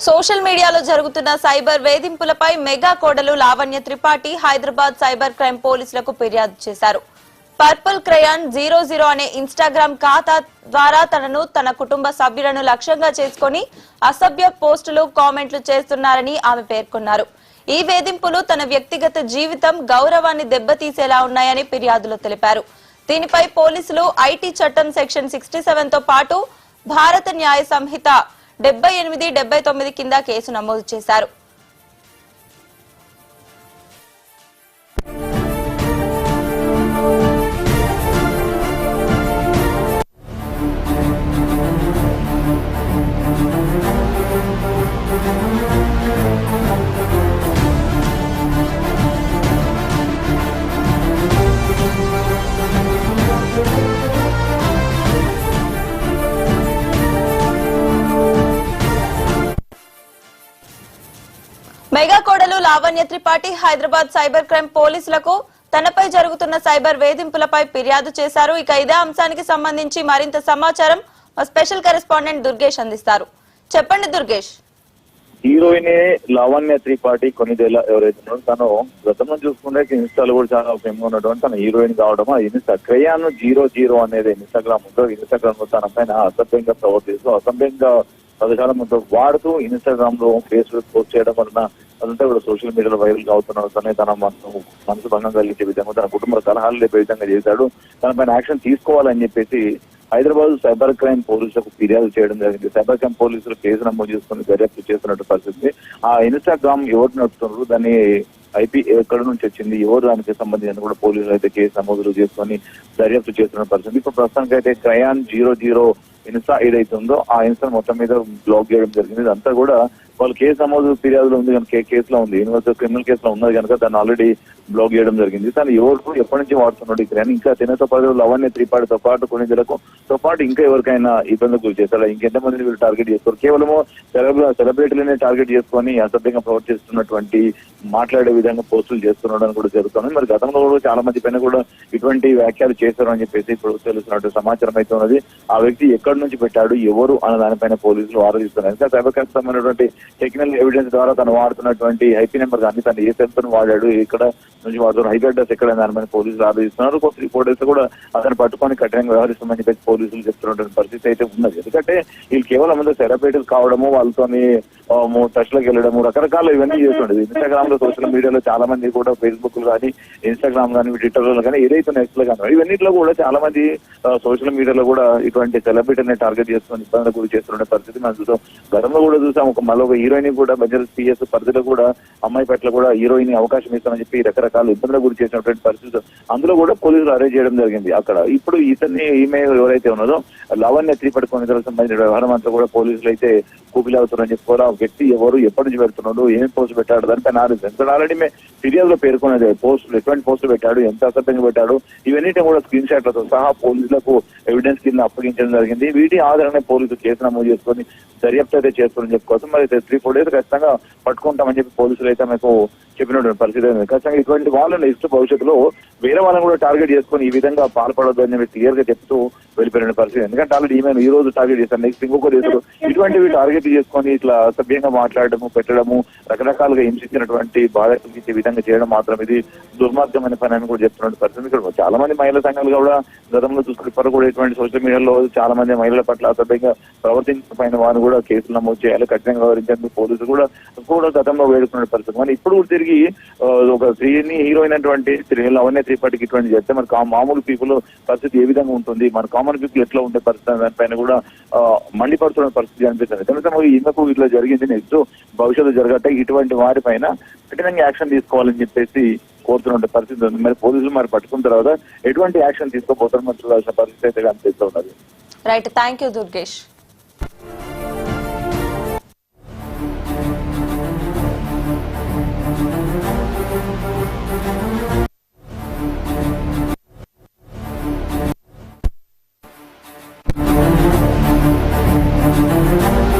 Social మీడియాలో జరుగుతున్న cyber వేధింపులపై mega కోడలు లావణ్య త్రిపాఠి హైదరాబాద్ సైబర్ క్రైమ్ పోలీసులకు ఫిర్యాదు చేశారు. పర్పుల్ క్రయాన్ 00 అనే ఇన్స్టాగ్రామ్ ఖాతా ద్వారా తనను తన కుటుంబ సభ్యులను లక్ష్యంగా చేసుకుని అసభ్య పోస్టులు కామెంట్లు చేస్తున్నారని ఆమె పేర్కొన్నారు. ఈ వేధింపులు తన వ్యక్తిగత జీవితం గౌరవాన్ని దెబ్బతీసేలా ఉన్నాయని ఫిర్యాదులో తెలిపారు. దీనిపై పోలీసులు ఐటీ చట్టం సెక్షన్ 67 తో పాటు భారత న్యాయ సంహిత 78, 79 కింద కేసు నమోదు చేశారు. మెగా కోడలు లావణ్య త్రిపాఠి హైదరాబాద్ సైబర్ క్రైమ్ పోలీసులకు తనపై జరుగుతున్న సైబర్ వేధింపులపై ఫిర్యాదు చేశారు. ఇక ఇదే అంశానికి సంబంధించి మరింత సమాచారం మా స్పెషల్ కరెస్పాండెంట్ దుర్గేష్ అందిస్తారు. చెప్పండి దుర్గేష్. హీరోయిన్ లావణ్య త్రిపాఠి కొన్నిదేళ్ల ఎవరైతే ఉన్నారో తను గతంలో చూసుకుంటే ఇన్స్టాలో కూడా చాలా ఫేమ్ గా ఉన్నటువంటి తన హీరోయిన్ కావడం ఇన్స్టా క్రయాన్ 00 అనేది ఇన్స్టాగ్రామ్ తన పైన అసభ్యంగా ప్రవర్తిస్తూ అసభ్యంగా పదకాలంతో వాడుతూ ఇన్స్టాగ్రామ్ లో ఫేస్బుక్ పోస్ట్ చేయడం వలన అదంతా కూడా సోషల్ మీడియాలో వైరల్ అవుతున్నారు. తన మనసు భంగం కలిగించే విధంగా తన కుటుంబ కలహాలు లేపే విధంగా చేశాడు. తన పైన యాక్షన్ తీసుకోవాలని చెప్పేసి హైదరాబాద్ సైబర్ క్రైమ్ పోలీసులకు ఫిర్యాదు చేయడం జరిగింది. సైబర్ క్రైమ్ పోలీసులు కేసు నమోదు చేసుకుని దర్యాప్తు చేస్తున్నట్టు పరిస్థితి. ఆ ఇన్స్టాగ్రామ్ ఎవరు నడుపుతున్నారు, దాన్ని ఐపీ ఎక్కడి నుంచి వచ్చింది, ఎవరు దానికి సంబంధించిన కూడా పోలీసులు అయితే కేసు నమోదులు చేసుకొని దర్యాప్తు చేస్తున్న పరిస్థితి. ఇప్పుడు ప్రస్తుతానికి అయితే క్రయాన్ 00 ఇన్స్టా ఏదైతే ఉందో ఆ ఇన్స్టా మొత్తం మీద బ్లాక్ చేయడం జరిగింది. ఇదంతా కూడా వాళ్ళు కేసు నమోదు ఫిర్యాదులో ఉంది కనుక కేసులో ఉంది, యూనివర్సిటీ క్రిమినల్ కేసులో ఉన్నది కనుక దాన్ని ఆల్రెడీ బ్లాక్ చేయడం జరిగింది. తను ఎవరు ఎప్పటి నుంచి వాడుతున్నాడు ఇక్కడ ఇంకా తినతో పాటు లావణ్య త్రిపాఠితో పాటు కొన్నింటితో పాటు ఇంకా ఎవరికైనా ఇబ్బందులు గురి చేస్తారా, ఇంకెంతమందిని వీళ్ళు టార్గెట్ చేస్తారు, కేవలము సెలబ్రిటీలనే టార్గెట్ చేసుకొని అసభ్యంగా ప్రవర్తిస్తున్నటువంటి మాట్లాడే విధంగా పోస్టులు చేస్తున్నాడు కూడా జరుగుతుంది. మరి గతంలో కూడా చాలా మంది పైన కూడా ఇటువంటి వ్యాఖ్యలు చేస్తారు అని చెప్పేసి ఇప్పుడు తెలుస్తున్నట్టు సమాచారం అయితే ఉన్నది. ఆ వ్యక్తి ఎక్కడి నుంచి పెట్టాడు, ఎవరు అన్న దానిపైన పోలీసులు ఆరోపిస్తున్నారు. ఇంకా సైబర్ క్రైమ్ సంబంధించినటువంటి టెక్నికల్ ఎవిడెన్స్ ద్వారా తను వాడుతున్నటువంటి ఐపీ నెంబర్ కానీ తను ఏ సెల్ఫోన్ వాడాడు, ఇక్కడ నుంచి వాడుతున్న హైవే అడ్రస్ ఎక్కడ దానిపైన పోలీసులు ఆరోపిస్తున్నారు. 3-4 డేస్ కూడా అతను పట్టుకొని కఠినంగా వ్యవహరిస్తామని చెప్పి పోలీసులు చెప్తున్నటువంటి పరిస్థితి అయితే ఉన్నది. ఎందుకంటే వీళ్ళు కేవలం సెలబ్రిటీలు కావడము, వాళ్ళతోని టచ్ లోకి వెళ్ళడము, రకరకాల ఇవన్నీ చేస్తుండేది. ఇన్స్టాగ్రామ్ లో సోషల్ మీడియాలో చాలా మంది కూడా ఫేస్బుక్ కానీ ఇన్స్టాగ్రామ్ కానీ ట్విట్టర్ లో కానీ ఏదైతే నెక్స్ట్ లో కానీ ఇవన్నిట్లో కూడా చాలా మంది సోషల్ మీడియాలో కూడా ఇటువంటి సెలబ్రిటీని టార్గెట్ చేసుకుని ఇబ్బందులు గురి చేస్తున్న పరిస్థితి మనం చూసాం. గతంలో కూడా చూసాం. మరొక హీరోయిన్ కూడా బజాజ్ పిఎస్ పరిధిలో కూడా అమ్మాయి పట్ల కూడా హీరోయిన్ అవకాశం ఇస్తామని చెప్పి రకరకాల ఇబ్బందులు గురి చేసినటువంటి పరిస్థితి అందులో కూడా పోలీసులు అరెస్ట్ చేయడం జరిగింది అక్కడ. ఇప్పుడు ఈమె ఎవరైతే ఉన్నదో లావణ్య త్రిపాఠి కొన్నింటికి సంబంధించిన వ్యవహారం అంతా కూడా పోలీసులు అయితే కూపిలు అవుతున్నారని చెప్పుకోవాలి. ఆ వ్యక్తి ఎవరు ఎప్పటి నుంచి పెడుతున్నాడు, ఏం పోస్ట్ పెట్టాడు దానిపైన ఆల్రెడీ ఫిర్యాదులో పేర్కొనేది పోస్టులు ఎటువంటి పోస్టులు పెట్టాడు, ఎంత అసభ్యంగా పెట్టాడు, ఇవన్నిటిని కూడా స్క్రీన్ షాట్లతో సహా పోలీసులకు ఎవిడెన్స్ కింద అప్పగించడం జరిగింది. వీటి ఆధారంగా పోలీసులు కేసు నమోదు చేసుకొని దర్యాప్తు అయితే చేస్తారని చెప్పుకోవచ్చు. మరి 3-4 డేస్ ఖచ్చితంగా పట్టుకుంటామని చెప్పి పోలీసులు అయితే మీకు చెప్పినటువంటి పరిస్థితి ఉంది. ఖచ్చితంగా ఇటువంటి వాళ్ళని నెక్స్ట్ భవిష్యత్తులో వేరే వాళ్ళని కూడా టార్గెట్ చేసుకుని ఈ విధంగా పాల్పడొద్దు అని క్లియర్ గా చెప్తూ వెళ్ళిపోయిన పరిస్థితి. ఎందుకంటే ఆల్రెడీ ఈమెను ఈ రోజు టార్గెట్ చేస్తారు, నెక్స్ట్ ఇంకొక దేశాలు ఇటువంటివి టార్గెట్ చేసుకొని ఇట్లా అసభ్యంగా మాట్లాడడము, పెట్టడము, రకరకాలుగా హింసించినటువంటి బాధ కలిగించే విధంగా చేయడం మాత్రం ఇది దుర్మార్గమైన పని అని కూడా చెప్తున్న పరిస్థితి. ఇక్కడ చాలా మంది మహిళా సంఘాలు కూడా గతంలో చూసుకుని ఇప్పటికి కూడా ఇటువంటి సోషల్ మీడియాలో చాలా మంది మహిళల పట్ల అసభ్యంగా ప్రవర్తించిన పైన వారిని కూడా కేసులు నమోదు చేయాలి, కఠినంగా వ్యవహరించేందుకు పోలీసులు కూడా గతంలో వేడుకున్న పరిస్థితి. మరి ఇప్పుడు తిరిగి ఒక స్త్రీని హీరోయిన్ అటువంటి లావణ్య త్రిపాఠికి ఇటువంటి చేస్తే మరి మామూలు పీపుల్ పరిస్థితి ఏ విధంగా ఉంటుంది, మన కామన్ పీపుల్ ఎట్లా ఉండే పరిస్థితి దానిపైన కూడా మండిపడుతున్న పరిస్థితి అనిపిస్తుంది. ఎందుకంటే ఈమెకు ఇట్లా జరిగింది, నెక్స్ట్ భవిష్యత్తు జరగట్టే ఇటువంటి వారి పైన కఠినంగా యాక్షన్ తీసుకోవాలని చెప్పేసి కోరుతున్న పరిస్థితి ఉంది. మరి పోలీసులు మరి పట్టుకున్న తర్వాత ఎటువంటి యాక్షన్ తీసుకోబోతారు మరి చూడాల్సిన పరిస్థితి అయితే కనిపిస్తూ ఉన్నది. Right, thank you Durgesh.